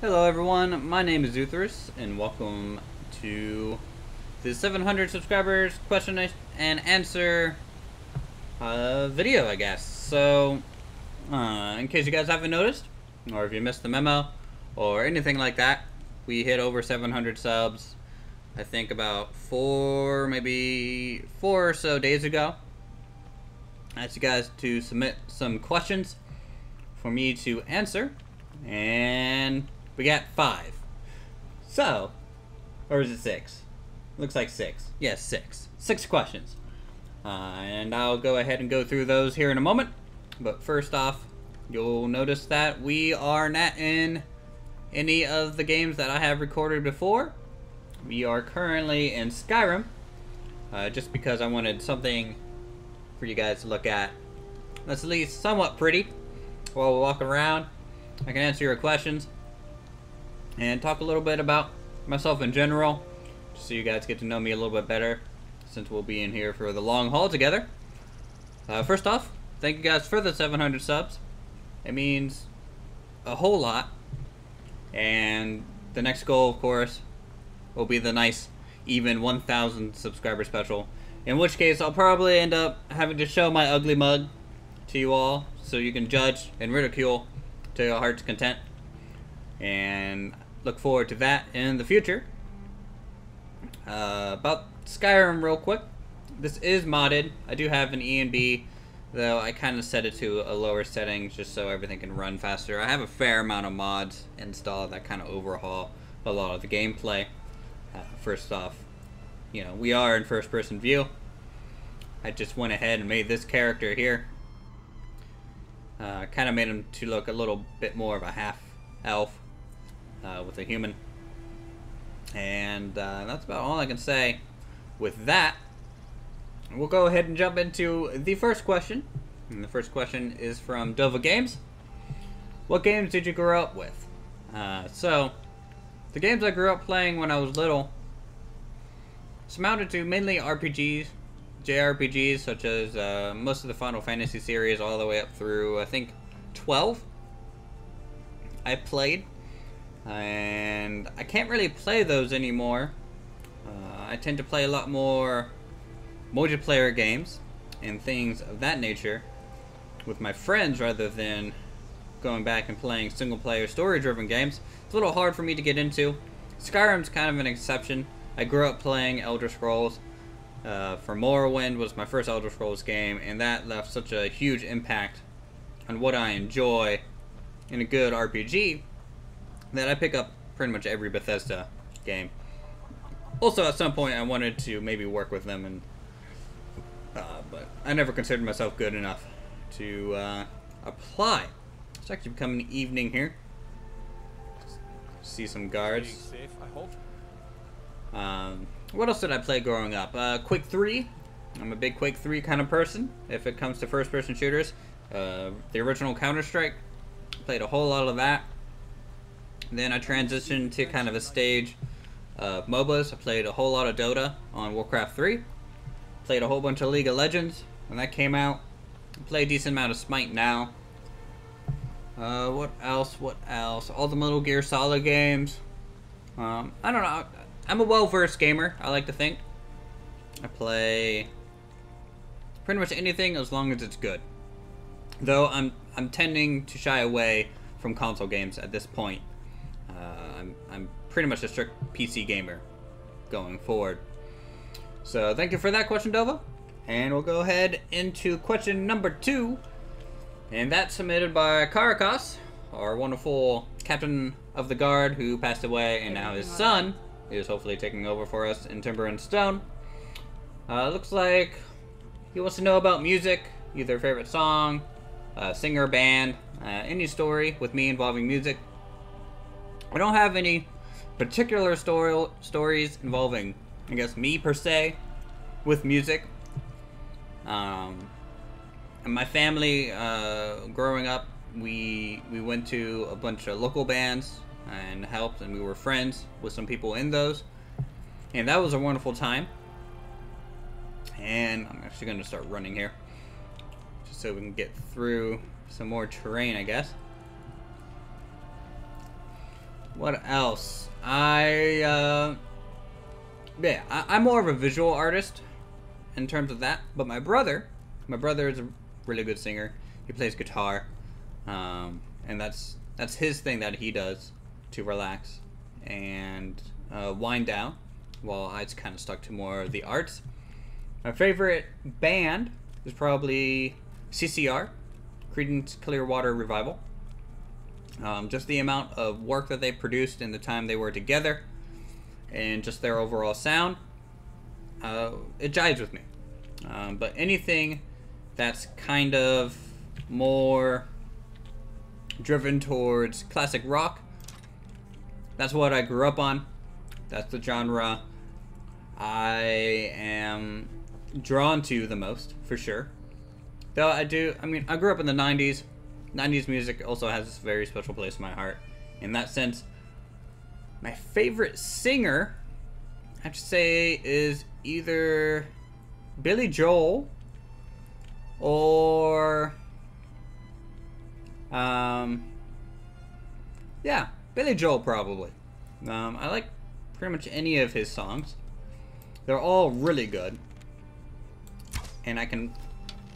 Hello everyone, my name is Uthris, and welcome to the 700 subscribers question and answer video, I guess. So, in case you guys haven't noticed, or if you missed the memo, or anything like that, we hit over 700 subs, I think about maybe four or so days ago. I asked you guys to submit some questions for me to answer, and we got 5. So, or is it 6? Looks like 6. Yes, 6. 6 questions. And I'll go ahead and go through those here in a moment. But first off, you'll notice that we are not in any of the games that I have recorded before. We are currently in Skyrim, just because I wanted something for you guys to look at that's at least somewhat pretty while we're walking around. I can answer your questions and talk a little bit about myself in general, just so you guys get to know me a little bit better, since we'll be in here for the long haul together. First off, thank you guys for the 700 subs. It means a whole lot. And the next goal, of course, will be the nice, even 1,000 subscriber special. In which case, I'll probably end up having to show my ugly mug to you all, so you can judge and ridicule to your heart's content. And look forward to that in the future. About Skyrim real quick. This is modded. I do have an E&B, though I kind of set it to a lower setting just so everything can run faster. I have a fair amount of mods installed that kind of overhaul a lot of the gameplay. First off, you know, we are in first person view. I just went ahead and made this character here. Kind of made him to look a little bit more of a half elf with a human. And that's about all I can say with that. We'll go ahead and jump into the first question. And the first question is from Dova Games. What games did you grow up with? So, the games I grew up playing when I was little amounted to mainly RPGs, JRPGs, such as most of the Final Fantasy series all the way up through, I think, 12. I played. And I can't really play those anymore. I tend to play a lot more multiplayer games and things of that nature with my friends rather than going back and playing single-player story-driven games. It's a little hard for me to get into. Skyrim's kind of an exception. I grew up playing Elder Scrolls. For Morrowind was my first Elder Scrolls game, and that left such a huge impact on what I enjoy in a good RPG that I pick up pretty much every Bethesda game. Also, at some point, I wanted to maybe work with them, and but I never considered myself good enough to apply. It's actually becoming evening here. See some guards. Safe, I hope. What else did I play growing up? Quake 3. I'm a big Quake 3 kind of person if it comes to first-person shooters. The original Counter-Strike. Played a whole lot of that. Then I transitioned to kind of a stage of MOBAs. I played a whole lot of Dota on Warcraft 3. Played a whole bunch of League of Legends when that came out. Play a decent amount of Smite now. What else? What else? All the Metal Gear Solid games. I don't know. I'm a well-versed gamer, I like to think. I play pretty much anything as long as it's good. Though I'm tending to shy away from console games at this point. I'm pretty much a strict PC gamer going forward. So thank you for that question, Dova. And we'll go ahead into question number 2. And that's submitted by Karakos, our wonderful captain of the guard who passed away, and now his son is hopefully taking over for us in Timber and Stone. Looks like he wants to know about music, either favorite song, singer, band, any story with me involving music. I don't have any particular stories involving, I guess, me per se with music. And my family, growing up, we went to a bunch of local bands and helped, and we were friends with some people in those, and that was a wonderful time. And I'm actually going to start running here just so we can get through some more terrain, I guess. What else? Yeah, I'm more of a visual artist in terms of that. But my brother is a really good singer. He plays guitar, and that's his thing that he does to relax and wind down. While I just kind of stuck to more of the arts. My favorite band is probably CCR, Creedence Clearwater Revival. Just the amount of work that they produced in the time they were together, and just their overall sound, it jives with me. But anything that's kind of more driven towards classic rock, that's what I grew up on. That's the genre I am drawn to the most, for sure. Though I grew up in the 90s. 90s music also has a very special place in my heart. In that sense, my favorite singer, I have to say, is either Billy Joel or yeah, Billy Joel probably. I like pretty much any of his songs. They're all really good, and I can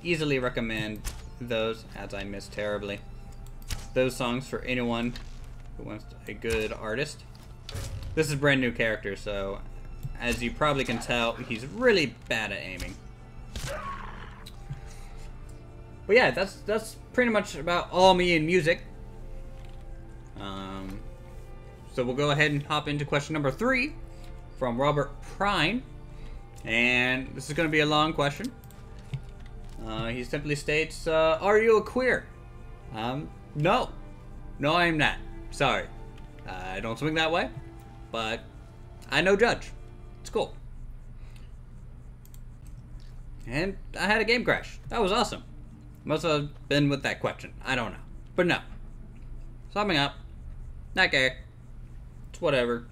easily recommend those, as I miss terribly, those songs for anyone who wants a good artist. This is a brand new character, so as you probably can tell, he's really bad at aiming. But yeah, that's pretty much about all me in music. So we'll go ahead and hop into question number 3 from Robert Prine. And this is going to be a long question. He simply states, are you a queer? No. No, I'm not. Sorry. I don't swing that way. But I no judge. It's cool. And I had a game crash. That was awesome. Must have been with that question. I don't know. But no. Summing up. Not gay. It's whatever.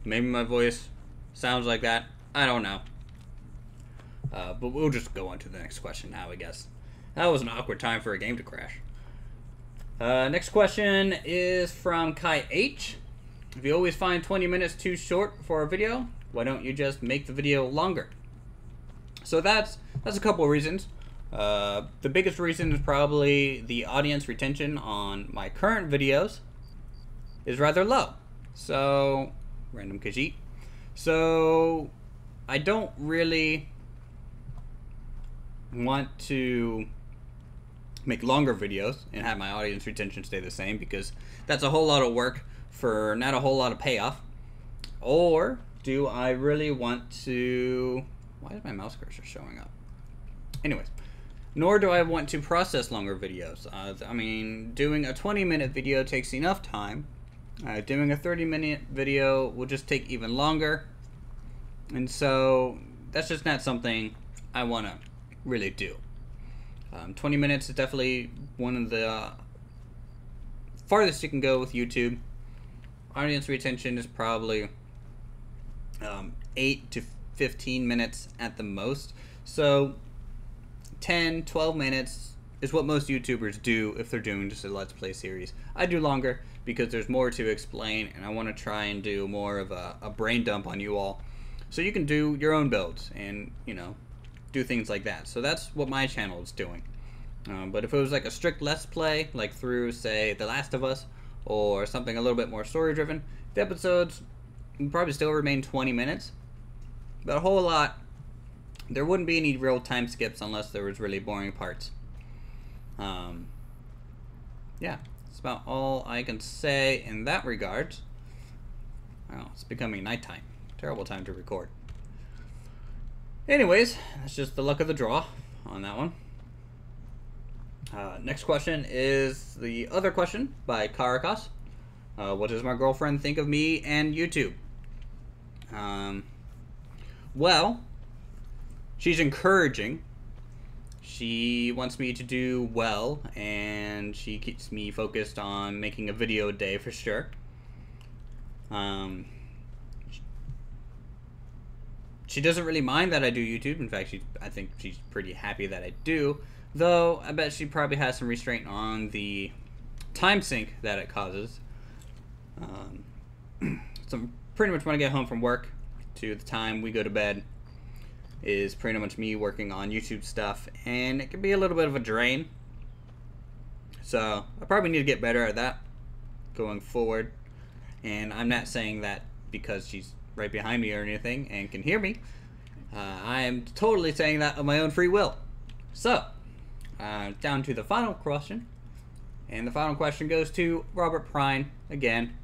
Maybe my voice sounds like that. I don't know. But we'll just go on to the next question now, I guess. That was an awkward time for a game to crash. Next question is from Kai H. If you always find 20 minutes too short for a video, why don't you just make the video longer? So that's a couple of reasons. The biggest reason is probably the audience retention on my current videos is rather low. So, random Khajiit. So, I don't really want to make longer videos and have my audience retention stay the same, because that's a whole lot of work for not a whole lot of payoff. Or do I really want to... Why is my mouse cursor showing up? Anyways, nor do I want to process longer videos. I mean, doing a 20-minute video takes enough time. Doing a 30-minute video will just take even longer. And so that's just not something I want to really do. 20 minutes is definitely one of the farthest you can go with YouTube. Audience retention is probably 8 to 15 minutes at the most. So 10, 12 minutes is what most YouTubers do if they're doing just a Let's Play series. I do longer because there's more to explain, and I want to try and do more of a brain dump on you all, so you can do your own builds and, you know, do things like that. So that's what my channel is doing. But if it was like a strict Let's Play, like through, say, The Last of Us, or something a little bit more story-driven, the episodes would probably still remain 20 minutes. But a whole lot, there wouldn't be any real time skips unless there was really boring parts. Yeah, that's about all I can say in that regard. Well, it's becoming nighttime. Terrible time to record. Anyways, that's just the luck of the draw on that one. Next question is the other question by Karakas. What does my girlfriend think of me and YouTube? Well, she's encouraging. She wants me to do well, and she keeps me focused on making a video a day for sure. She doesn't really mind that I do YouTube. In fact, I think she's pretty happy that I do. Though, I bet she probably has some restraint on the time sink that it causes. So pretty much when I get home from work to the time we go to bed is pretty much me working on YouTube stuff, and it can be a little bit of a drain. So I probably need to get better at that going forward. And I'm not saying that because she's right behind me or anything and can hear me. I am totally saying that of my own free will. So, down to the final question. And the final question goes to Robert Prine again.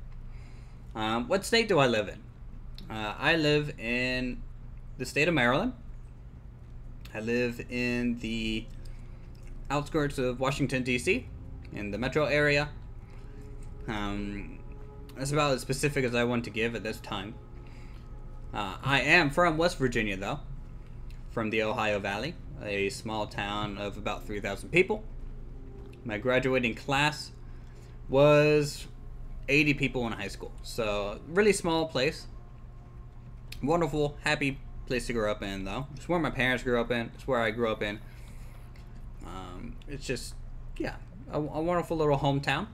What state do I live in? I live in the state of Maryland. I live in the outskirts of Washington, D.C., in the metro area. That's about as specific as I want to give at this time. I am from West Virginia, though, from the Ohio Valley, a small town of about 3,000 people. My graduating class was 80 people in high school, so really small place. Wonderful, happy place to grow up in, though. It's where my parents grew up in. It's where I grew up in. It's just, yeah, a wonderful little hometown.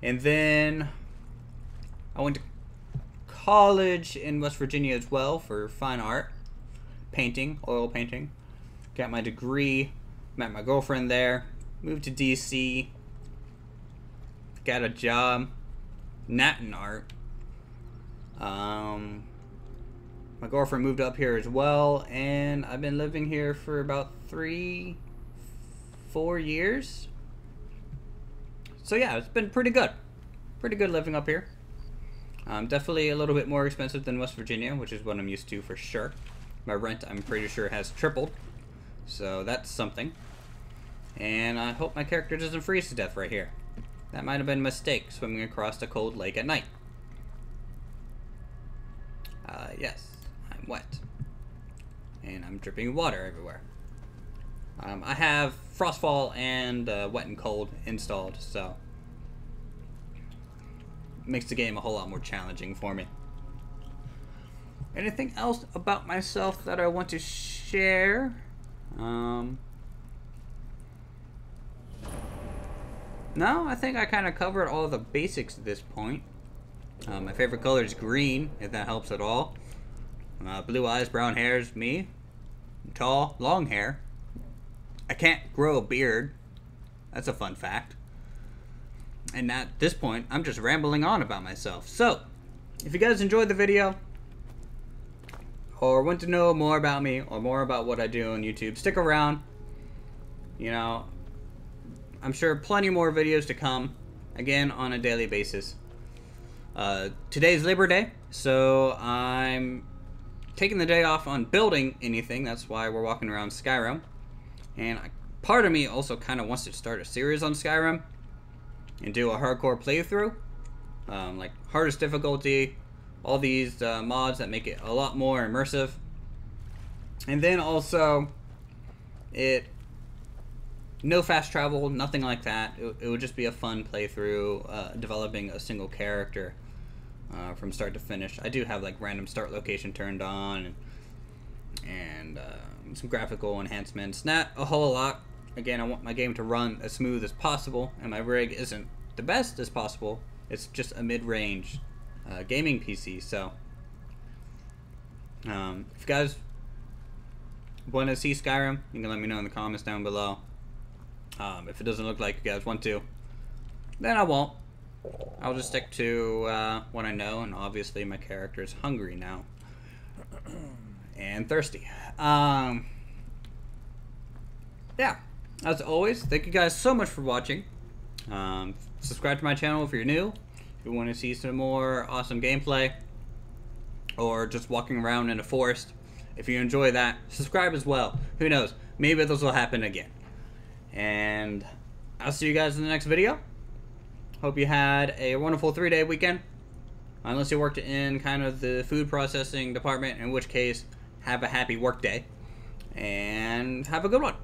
And then I went to college in West Virginia as well for fine art, painting, oil painting. Got my degree, met my girlfriend there, moved to DC, got a job, not in art. My girlfriend moved up here as well, and I've been living here for about 3-4 years. So yeah, it's been pretty good. Pretty good living up here. Definitely a little bit more expensive than West Virginia, which is what I'm used to for sure. My rent, I'm pretty sure, has tripled. So that's something. And I hope my character doesn't freeze to death right here. That might have been a mistake, swimming across a cold lake at night. Yes, I'm wet. And I'm dripping water everywhere. I have Frostfall and Wet and Cold installed, so makes the game a whole lot more challenging for me. Anything else about myself that I want to share? No, I think I kind of covered all the basics at this point. My favorite color is green, if that helps at all. Blue eyes, brown hair is me. Tall, long hair. I can't grow a beard. That's a fun fact. And at this point, I'm just rambling on about myself. So, if you guys enjoyed the video, or want to know more about me, or more about what I do on YouTube, stick around. You know, I'm sure plenty more videos to come, again, on a daily basis. Today's Labor Day, so I'm taking the day off on building anything. That's why we're walking around Skyrim. And part of me also kind of wants to start a series on Skyrim and do a hardcore playthrough, like hardest difficulty, all these mods that make it a lot more immersive. And then also, no fast travel, nothing like that. It would just be a fun playthrough, developing a single character from start to finish. I do have like random start location turned on, and some graphical enhancements. Not a whole lot. Again, I want my game to run as smooth as possible, and my rig isn't the best as possible. It's just a mid-range gaming PC, so if you guys want to see Skyrim, you can let me know in the comments down below. If it doesn't look like you guys want to, then I won't. I'll just stick to what I know, and obviously my character is hungry now. And thirsty. Yeah, as always, thank you guys so much for watching. Subscribe to my channel if you're new. If you want to see some more awesome gameplay, or just walking around in a forest, if you enjoy that, subscribe as well. Who knows, maybe this will happen again. And I'll see you guys in the next video. Hope you had a wonderful 3-day weekend. Unless you worked in kind of the food processing department, in which case, have a happy work day. And have a good one.